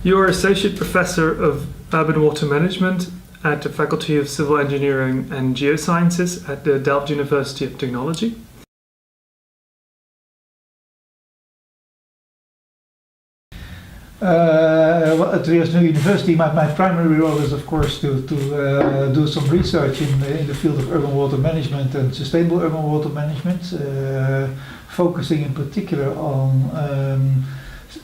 You are Associate Professor of Urban Water Management at the Faculty of Civil Engineering and Geosciences at the Delft University of Technology. Well, at the University, my primary role is, of course, to do some research in the field of urban water management and sustainable urban water management, focusing in particular on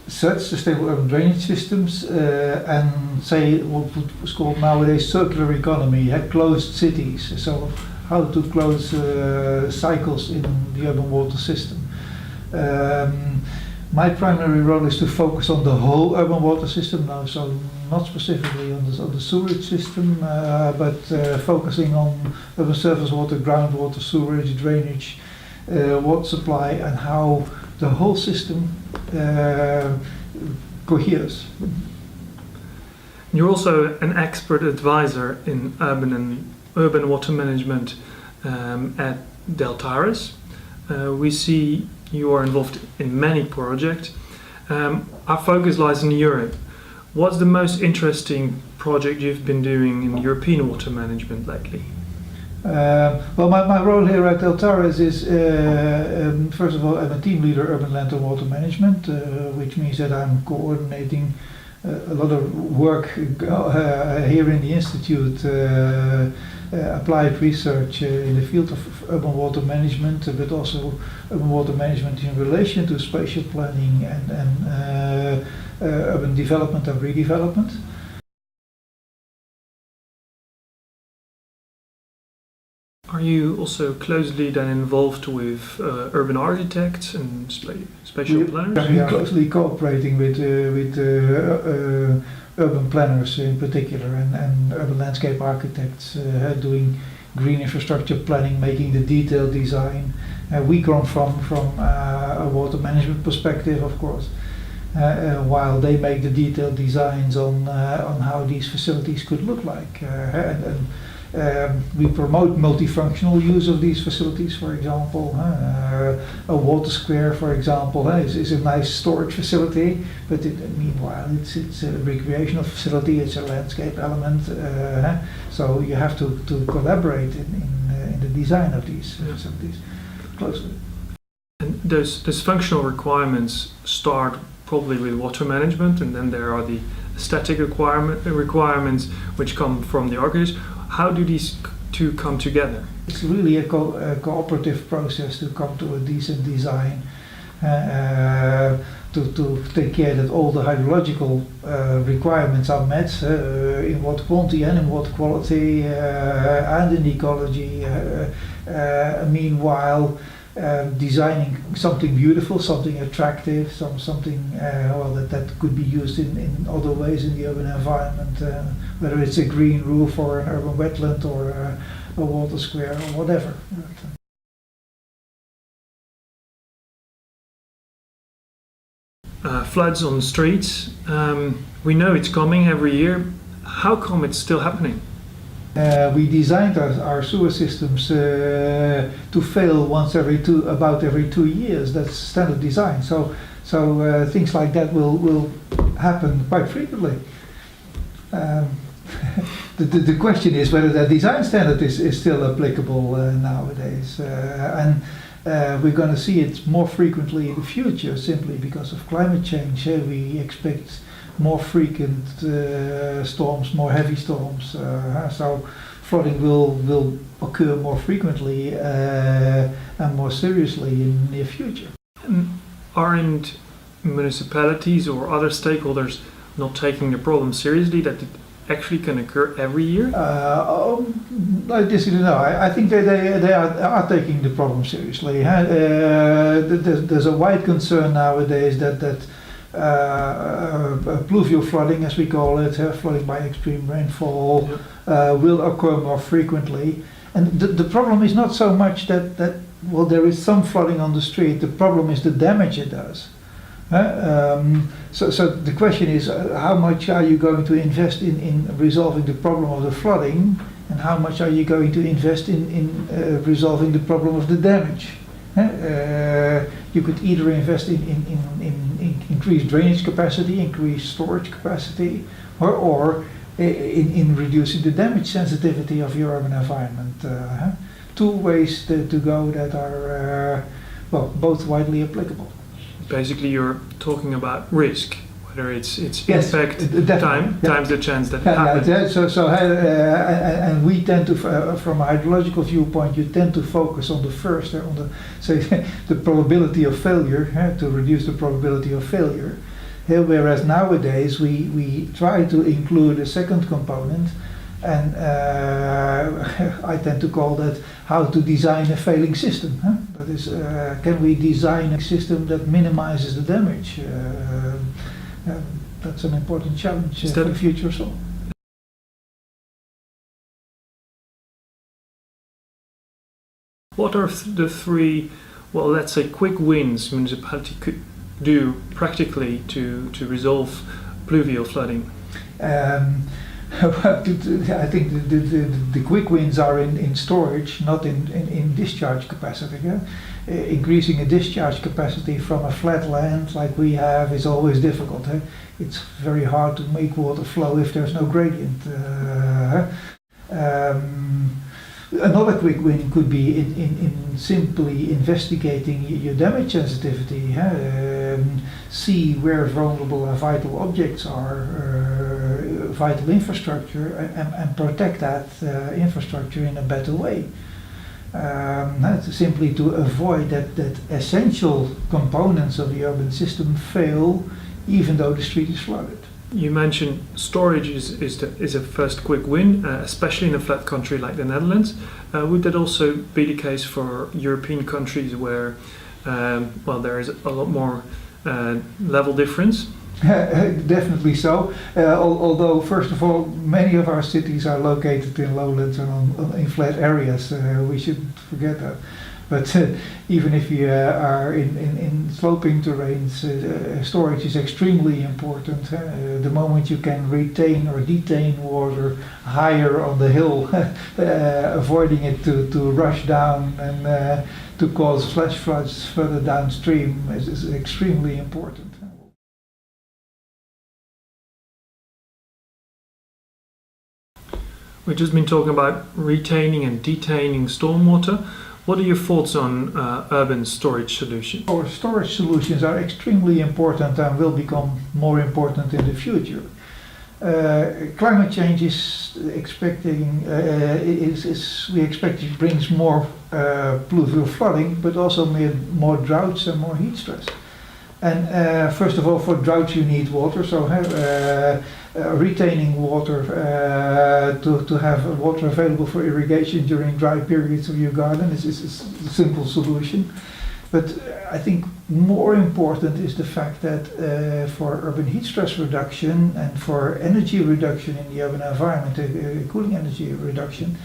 sustainable urban drainage systems and say what was called nowadays circular economy, closed cities. So how to close cycles in the urban water system. My primary role is to focus on the whole urban water system now, so not specifically on the sewerage system, but focusing on urban surface water, groundwater, sewerage, drainage, water supply, and how the whole system coheres. You're also an expert advisor in urban water management at Deltares. We see you are involved in many projects. Our focus lies in Europe. What's the most interesting project you've been doing in European water management lately? Well, my role here at Deltares is, first of all, I'm a team leader urban land and water management, which means that I'm coordinating a lot of work here in the Institute, applied research in the field of urban water management, but also urban water management in relation to spatial planning and urban development and redevelopment. Are you also closely then involved with urban architects and spatial planners? We are closely cooperating with urban planners in particular and urban landscape architects doing green infrastructure planning, making the detailed design. We come from a water management perspective, of course, while they make the detailed designs on how these facilities could look like. We promote multifunctional use of these facilities, for example. A water square, for example, is a nice storage facility, but meanwhile it's a recreational facility, it's a landscape element, so you have to collaborate in the design of these facilities closely. And those functional requirements start probably with water management, and then there are the aesthetic requirements which come from the architects. How do these two come together? It's really a cooperative process to come to a decent design, to take care that all the hydrological requirements are met in water quantity and in water quality and in ecology. Meanwhile, designing something beautiful, something attractive, something well that could be used in other ways in the urban environment, whether it's a green roof or an urban wetland or a water square or whatever. Floods on the streets. We know it's coming every year. How come it's still happening? We designed our sewer systems to fail about every 2 years. That's standard design. So things like that will happen quite frequently. The question is whether that design standard is still applicable nowadays, and we're going to see it more frequently in the future simply because of climate change. We expect more frequent storms, more heavy storms, so flooding will occur more frequently and more seriously in the near future. Aren't municipalities or other stakeholders not taking the problem seriously, that it actually can occur every year? I disagree. No, I think they are taking the problem seriously. There's a wide concern nowadays that pluvial flooding, as we call it, flooding by extreme rainfall, will occur more frequently. And the problem is not so much that there is some flooding on the street. The problem is the damage it does. So the question is, how much are you going to invest in resolving the problem of the flooding, and how much are you going to invest in resolving the problem of the damage? You could either invest in increased drainage capacity, increased storage capacity, or in reducing the damage sensitivity of your urban environment. Two ways to go that are both widely applicable. Basically, you're talking about risk, whether it's Yes, impact times the chance that happens. And we tend to, from a hydrological viewpoint, you tend to focus on the first, on the the probability of failure, to reduce the probability of failure. Whereas nowadays we try to include a second component, and I tend to call that how to design a failing system. That is, can we design a system that minimizes the damage? That's an important challenge for the future as well. What are the three, well, let's say, quick wins municipality could do practically to resolve pluvial flooding? I think the quick wins are in storage, not in discharge capacity. Increasing a discharge capacity from a flat land like we have is always difficult. It's very hard to make water flow if there's no gradient. Another quick win could be in simply investigating your damage sensitivity. See where vulnerable and vital objects are, vital infrastructure, and protect that infrastructure in a better way. Simply to avoid that essential components of the urban system fail even though the street is flooded. You mentioned storage is a first quick win, especially in a flat country like the Netherlands. Would that also be the case for European countries where, there is a lot more level difference? Definitely so. Although, first of all, many of our cities are located in lowlands and in flat areas. We shouldn't forget that. But even if you are in sloping terrains, storage is extremely important. The moment you can retain or detain water higher on the hill, avoiding it to rush down and to cause flash floods further downstream is extremely important. We've just been talking about retaining and detaining stormwater. What are your thoughts on urban storage solutions? Our storage solutions are extremely important and will become more important in the future. Climate change we expect it brings more pluvial flooding, but also more droughts and more heat stress. And first of all, for droughts you need water, so retaining water to have water available for irrigation during dry periods of your garden is a simple solution. But I think more important is the fact that for urban heat stress reduction and for energy reduction in the urban environment, cooling energy reduction,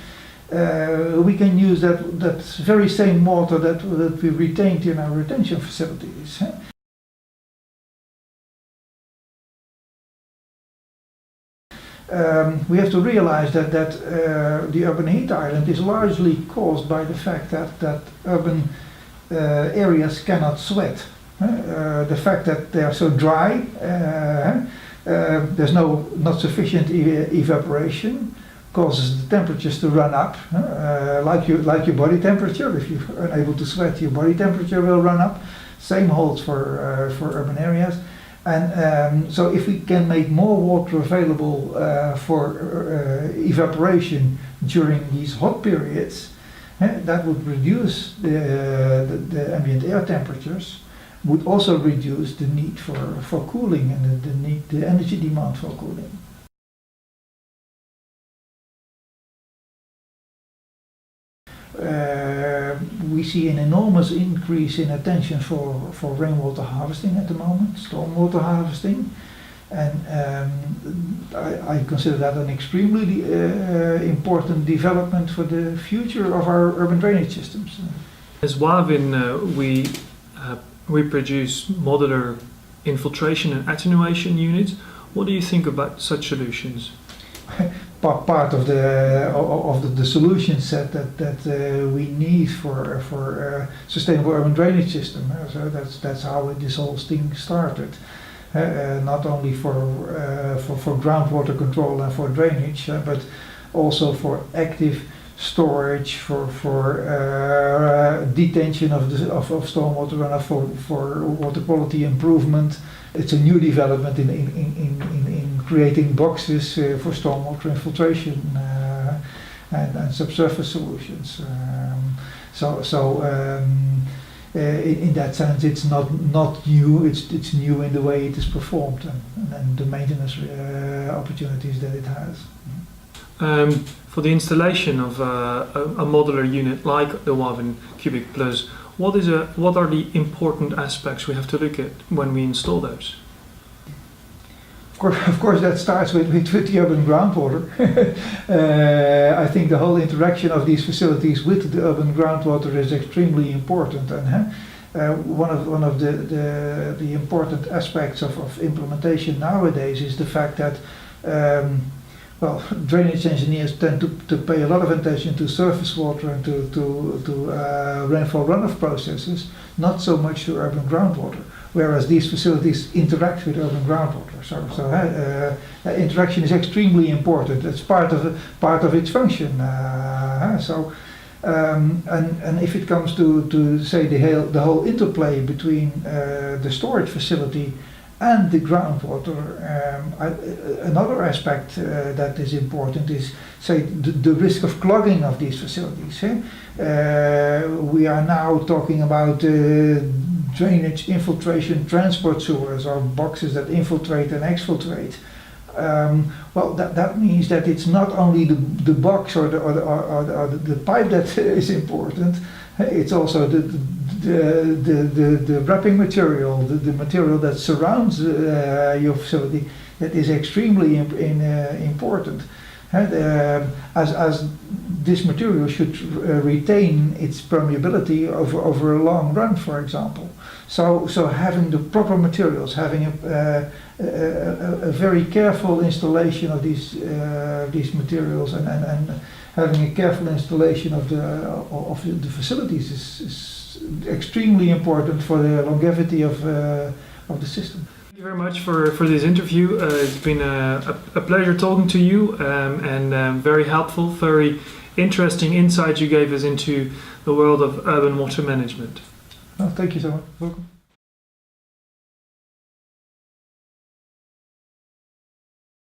we can use that very same water that we retained in our retention facilities. We have to realize that the urban heat island is largely caused by the fact that urban areas cannot sweat. The fact that they are so dry, there's not sufficient evaporation, causes the temperatures to run up, like your body temperature. If you're unable to sweat, your body temperature will run up. Same holds for urban areas. And so if we can make more water available for evaporation during these hot periods, that would reduce the ambient air temperatures, would also reduce the need for cooling and the energy demand for cooling. We see an enormous increase in attention for rainwater harvesting at the moment, stormwater harvesting, and I consider that an extremely important development for the future of our urban drainage systems. As Wavin, we produce modular infiltration and attenuation units. What do you think about such solutions? part of the solution set that we need for sustainable urban drainage system. So that's how this whole thing started. Not only for groundwater control and for drainage, but also for active storage, for detention of stormwater runoff, for water quality improvement. It's a new development in creating boxes for stormwater infiltration and subsurface solutions. In that sense, it's not new. It's new in the way it is performed and the maintenance opportunities that it has. For the installation of a modular unit like the Wavin Cubic Plus, what are the important aspects we have to look at when we install those? Of course, that starts with the urban groundwater. I think the whole interaction of these facilities with the urban groundwater is extremely important, and one of the important aspects of implementation nowadays is the fact that drainage engineers tend to pay a lot of attention to surface water and to rainfall runoff processes, not so much to urban groundwater. Whereas these facilities interact with urban groundwater, so interaction is extremely important. It's part of its function. And if it comes to say the whole interplay between the storage facility and the groundwater, another aspect that is important is, say, the risk of clogging of these facilities. We are now talking about drainage, infiltration, transport sewers, or boxes that infiltrate and exfiltrate. That means that it's not only the box or the pipe that is important. It's also the wrapping material, the material that surrounds your facility, that is extremely important. As this material should retain its permeability over a long run, for example. So having the proper materials, having a very careful installation of these materials, and having a careful installation of the facilities is extremely important for the longevity of the system. Thank you very much for this interview. It's been a pleasure talking to you, and very helpful, very interesting insight you gave us into the world of urban water management. Well, thank you so much. Welcome.